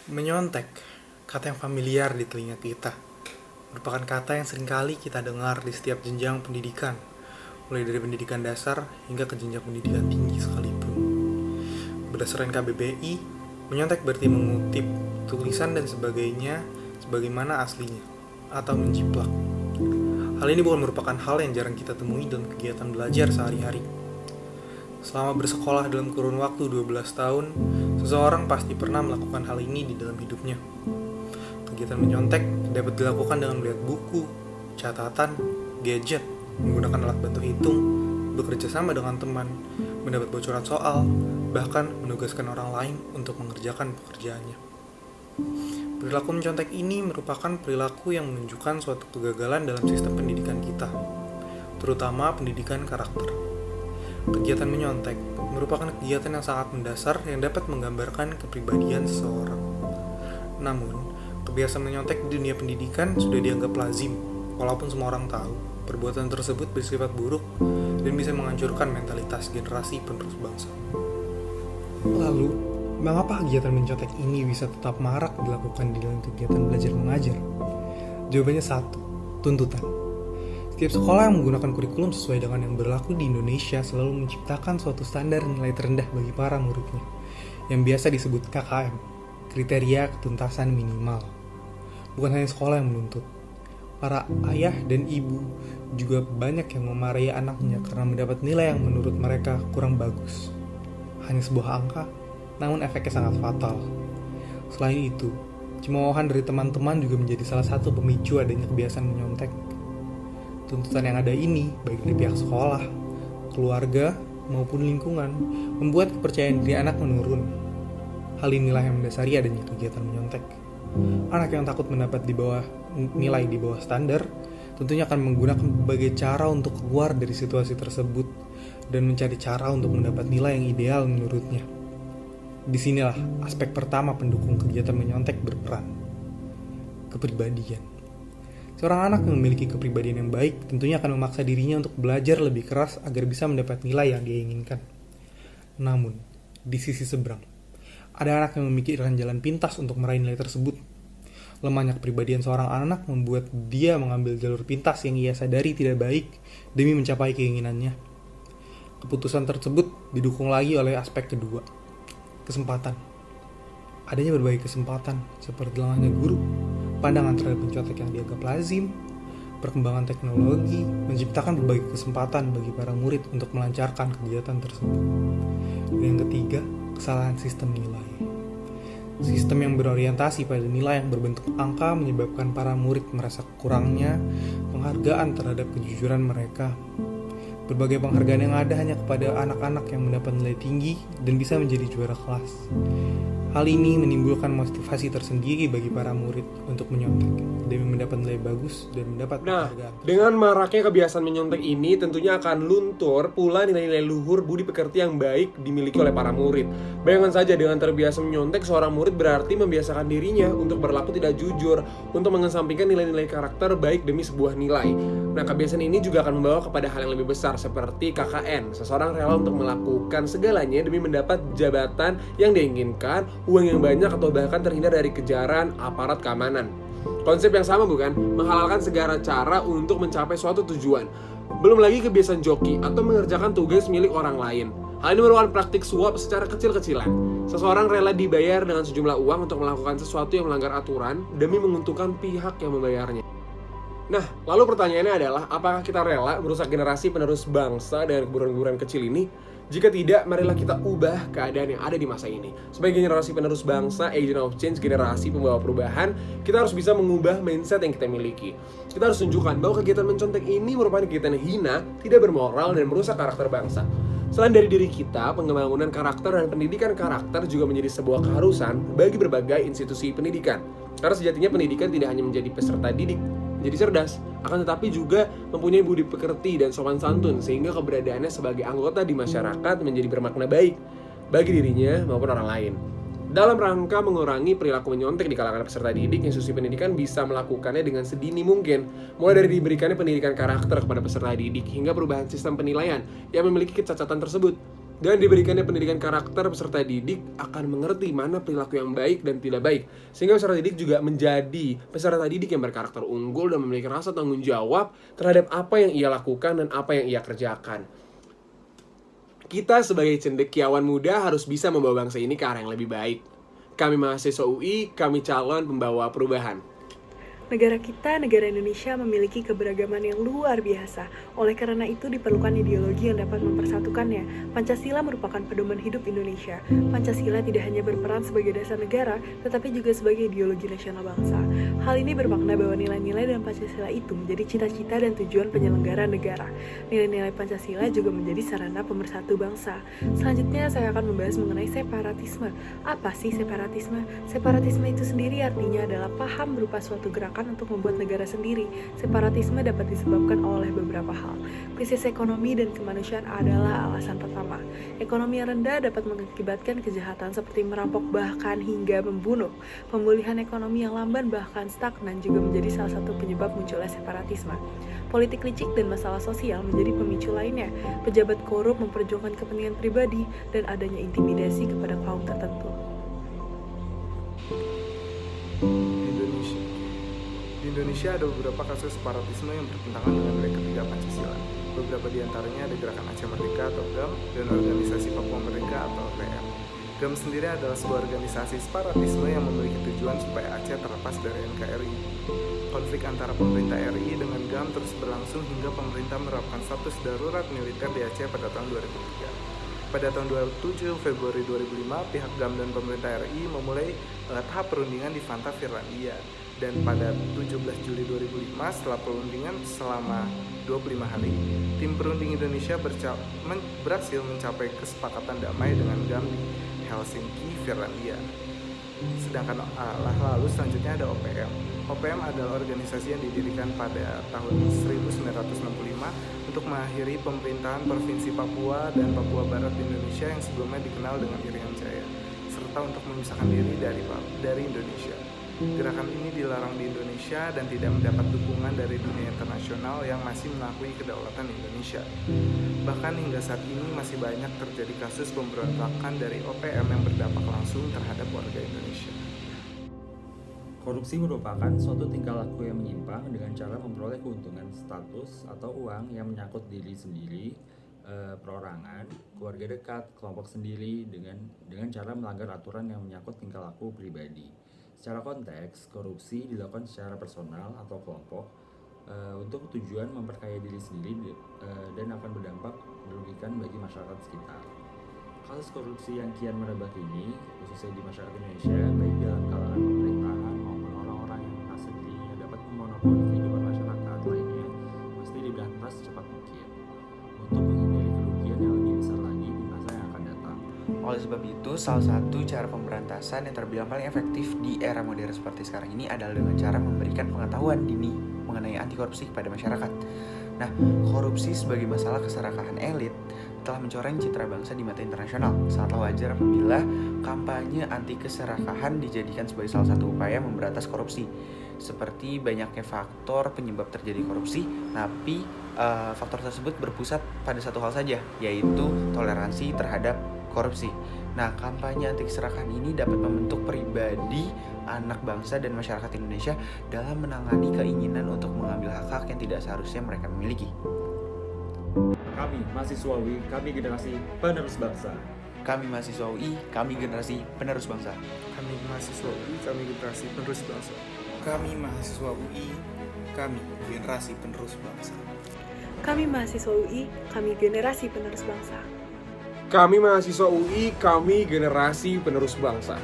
Menyontek, kata yang familiar di telinga kita, merupakan kata yang seringkali kita dengar di setiap jenjang pendidikan, mulai dari pendidikan dasar hingga ke jenjang pendidikan tinggi sekalipun. Berdasarkan KBBI, menyontek berarti mengutip tulisan dan sebagainya sebagaimana aslinya, atau menjiplak. Hal ini bukan merupakan hal yang jarang kita temui dalam kegiatan belajar sehari-hari. Selama bersekolah dalam kurun waktu 12 tahun, seseorang pasti pernah melakukan hal ini di dalam hidupnya. Kegiatan menyontek dapat dilakukan dengan melihat buku, catatan, gadget, menggunakan alat bantu hitung, bekerja sama dengan teman, mendapat bocoran soal, bahkan menugaskan orang lain untuk mengerjakan pekerjaannya. Perilaku mencontek ini merupakan perilaku yang menunjukkan suatu kegagalan dalam sistem pendidikan kita, terutama pendidikan karakter. Kegiatan menyontek merupakan kegiatan yang sangat mendasar yang dapat menggambarkan kepribadian seseorang. Namun, kebiasaan menyontek di dunia pendidikan sudah dianggap lazim, walaupun semua orang tahu perbuatan tersebut bersifat buruk dan bisa menghancurkan mentalitas generasi penerus bangsa. Lalu, mengapa kegiatan mencontek ini bisa tetap marak dilakukan di dalam kegiatan belajar mengajar? Jawabannya satu, tuntutan. Setiap sekolah yang menggunakan kurikulum sesuai dengan yang berlaku di Indonesia selalu menciptakan suatu standar nilai terendah bagi para muridnya, yang biasa disebut KKM, kriteria ketuntasan minimal. Bukan hanya sekolah yang menuntut, para ayah dan ibu juga banyak yang memarahi anaknya karena mendapat nilai yang menurut mereka kurang bagus. Hanya sebuah angka, namun efeknya sangat fatal. Selain itu, cemoohan dari teman-teman juga menjadi salah satu pemicu adanya kebiasaan menyontek. Tuntutan yang ada ini, baik dari pihak sekolah, keluarga, maupun lingkungan, membuat kepercayaan diri anak menurun. Hal inilah yang mendasari adanya kegiatan menyontek. Anak yang takut mendapat nilai di bawah standar, tentunya akan menggunakan berbagai cara untuk keluar dari situasi tersebut dan mencari cara untuk mendapat nilai yang ideal menurutnya. Disinilah aspek pertama pendukung kegiatan menyontek berperan. Kepribadian. Seorang anak yang memiliki kepribadian yang baik tentunya akan memaksa dirinya untuk belajar lebih keras agar bisa mendapat nilai yang dia inginkan. Namun, di sisi seberang, ada anak yang memikirkan jalan pintas untuk meraih nilai tersebut. Lemahnya kepribadian seorang anak membuat dia mengambil jalur pintas yang ia sadari tidak baik demi mencapai keinginannya. Keputusan tersebut didukung lagi oleh aspek kedua, kesempatan. Adanya berbagai kesempatan seperti lemahnya guru, pandangan terhadap pencontek yang dianggap lazim, perkembangan teknologi, menciptakan berbagai kesempatan bagi para murid untuk melancarkan kegiatan tersebut. Dan yang ketiga, kesalahan sistem nilai. Sistem yang berorientasi pada nilai yang berbentuk angka menyebabkan para murid merasa kurangnya penghargaan terhadap kejujuran mereka. Berbagai penghargaan yang ada hanya kepada anak-anak yang mendapat nilai tinggi dan bisa menjadi juara kelas. Hal ini menimbulkan motivasi tersendiri bagi para murid untuk menyontek demi mendapat nilai bagus dan mendapat penghargaan. Dengan maraknya kebiasaan menyontek ini tentunya akan luntur pula nilai-nilai luhur budi pekerti yang baik dimiliki oleh para murid. Bayangkan saja dengan terbiasa menyontek, seorang murid berarti membiasakan dirinya untuk berlaku tidak jujur, untuk mengesampingkan nilai-nilai karakter baik demi sebuah nilai. Nah, kebiasaan ini juga akan membawa kepada hal yang lebih besar seperti KKN. Seseorang rela untuk melakukan segalanya demi mendapat jabatan yang diinginkan, uang yang banyak, atau bahkan terhindar dari kejaran aparat keamanan. Konsep yang sama bukan? Menghalalkan segala cara untuk mencapai suatu tujuan. Belum lagi kebiasaan joki atau mengerjakan tugas milik orang lain. Hal ini merupakan praktik suap secara kecil-kecilan. Seseorang rela dibayar dengan sejumlah uang untuk melakukan sesuatu yang melanggar aturan demi menguntungkan pihak yang membayarnya. Nah, lalu pertanyaannya adalah, apakah kita rela merusak generasi penerus bangsa dengan kuburan-kuburan kecil ini? Jika tidak, marilah kita ubah keadaan yang ada di masa ini. Sebagai generasi penerus bangsa, agent of change, generasi pembawa perubahan, kita harus bisa mengubah mindset yang kita miliki. Kita harus tunjukkan bahwa kegiatan mencontek ini merupakan kegiatan yang hina, tidak bermoral, dan merusak karakter bangsa. Selain dari diri kita, pengembangan karakter dan pendidikan karakter juga menjadi sebuah keharusan bagi berbagai institusi pendidikan. Karena sejatinya pendidikan tidak hanya menjadi peserta didik menjadi cerdas, akan tetapi juga mempunyai budi pekerti dan sopan santun, sehingga keberadaannya sebagai anggota di masyarakat menjadi bermakna baik bagi dirinya maupun orang lain. Dalam rangka mengurangi perilaku menyontek di kalangan peserta didik, institusi pendidikan bisa melakukannya dengan sedini mungkin, mulai dari diberikannya pendidikan karakter kepada peserta didik hingga perubahan sistem penilaian yang memiliki kecacatan tersebut. Dan diberikannya pendidikan karakter, peserta didik akan mengerti mana perilaku yang baik dan tidak baik. Sehingga peserta didik juga menjadi peserta didik yang berkarakter unggul dan memiliki rasa tanggung jawab terhadap apa yang ia lakukan dan apa yang ia kerjakan. Kita sebagai cendekiawan muda harus bisa membawa bangsa ini ke arah yang lebih baik. Kami mahasiswa UI, kami calon pembawa perubahan. Negara kita, negara Indonesia, memiliki keberagaman yang luar biasa. Oleh karena itu diperlukan ideologi yang dapat mempersatukannya. Pancasila merupakan pedoman hidup Indonesia. Pancasila tidak hanya berperan sebagai dasar negara, tetapi juga sebagai ideologi nasional bangsa. Hal ini bermakna bahwa nilai-nilai dalam Pancasila itu menjadi cita-cita dan tujuan penyelenggara negara. Nilai-nilai Pancasila juga menjadi sarana pemersatu bangsa. Selanjutnya saya akan membahas mengenai separatisme. Apa sih separatisme? Separatisme itu sendiri artinya adalah paham berupa suatu gerakan untuk membuat negara sendiri. Separatisme dapat disebabkan oleh beberapa hal. Krisis ekonomi dan kemanusiaan adalah alasan pertama. Ekonomi yang rendah dapat mengakibatkan kejahatan seperti merampok bahkan hingga membunuh. Pemulihan ekonomi yang lamban bahkan stagnan juga menjadi salah satu penyebab munculnya separatisme. Politik licik dan masalah sosial menjadi pemicu lainnya. Pejabat korup memperjuangkan kepentingan pribadi dan adanya intimidasi kepada kaum tertentu. Di Indonesia ada beberapa kasus separatisme yang bertentangan dengan nilai ketiga Pancasila. Beberapa di antaranya ada Gerakan Aceh Merdeka atau GAM dan Organisasi Papua Merdeka atau OPM. GAM sendiri adalah sebuah organisasi separatisme yang memiliki tujuan supaya Aceh terlepas dari NKRI. Konflik antara pemerintah RI dengan GAM terus berlangsung hingga pemerintah menerapkan status darurat militer di Aceh pada tahun 2003. Pada tahun 27 Februari 2005, pihak GAM dan pemerintah RI memulai tahap perundingan di Fanta, Finlandia. Dan pada 17 Juli 2005, setelah perundingan selama 25 hari, tim perunding Indonesia berhasil mencapai kesepakatan damai dengan GAM di Helsinki, Finlandia. Sedangkan lalu selanjutnya ada OPM. OPM adalah organisasi yang didirikan pada tahun 1965 untuk mengakhiri pemerintahan Provinsi Papua dan Papua Barat di Indonesia yang sebelumnya dikenal dengan Irian Jaya, serta untuk memisahkan diri dari Indonesia. Gerakan ini dilarang di Indonesia dan tidak mendapat dukungan dari dunia internasional yang masih mengakui kedaulatan Indonesia. Bahkan hingga saat ini masih banyak terjadi kasus pemberontakan dari OPM yang berdampak langsung terhadap warga Indonesia. Korupsi merupakan suatu tingkah laku yang menyimpang dengan cara memperoleh keuntungan status atau uang yang menyangkut diri sendiri, perorangan, keluarga dekat, kelompok sendiri dengan cara melanggar aturan yang menyangkut tingkah laku pribadi. Secara konteks, korupsi dilakukan secara personal atau kelompok untuk tujuan memperkaya diri sendiri dan akan berdampak merugikan bagi masyarakat sekitar. Kasus korupsi yang kian merebak ini, khususnya di masyarakat Indonesia, baik dalam kalangan pemerintahan maupun orang-orang yang merasa dirinya dapat memonopoli kehidupan masyarakat lainnya, mesti diberantas secepat mungkin untuk menghindari kerugian yang lebih besar lagi di masa yang akan datang. Oleh sebab itu, salah satu cara pemberantasan yang terbilang paling efektif di era modern seperti sekarang ini adalah dengan cara memberikan pengetahuan dini mengenai anti korupsi kepada masyarakat. Nah, korupsi sebagai masalah keserakahan elit telah mencoreng citra bangsa di mata internasional. Sangatlah wajar apabila kampanye anti keserakahan dijadikan sebagai salah satu upaya memberantas korupsi. Seperti banyaknya faktor penyebab terjadi korupsi, tapi faktor tersebut berpusat pada satu hal saja, yaitu toleransi terhadap korupsi. Nah, kampanye anti keserakahan ini dapat membentuk pribadi anak bangsa dan masyarakat Indonesia dalam menangani keinginan untuk mengambil hak-hak yang tidak seharusnya mereka miliki. Kami, mahasiswa UI, kami generasi penerus bangsa. Kami mahasiswa UI, kami generasi penerus bangsa. Kami mahasiswa UI, kami generasi penerus bangsa. Kami mahasiswa UI, kami generasi penerus bangsa. Kami mahasiswa UI, kami generasi penerus bangsa. Kami mahasiswa UI, kami generasi penerus bangsa.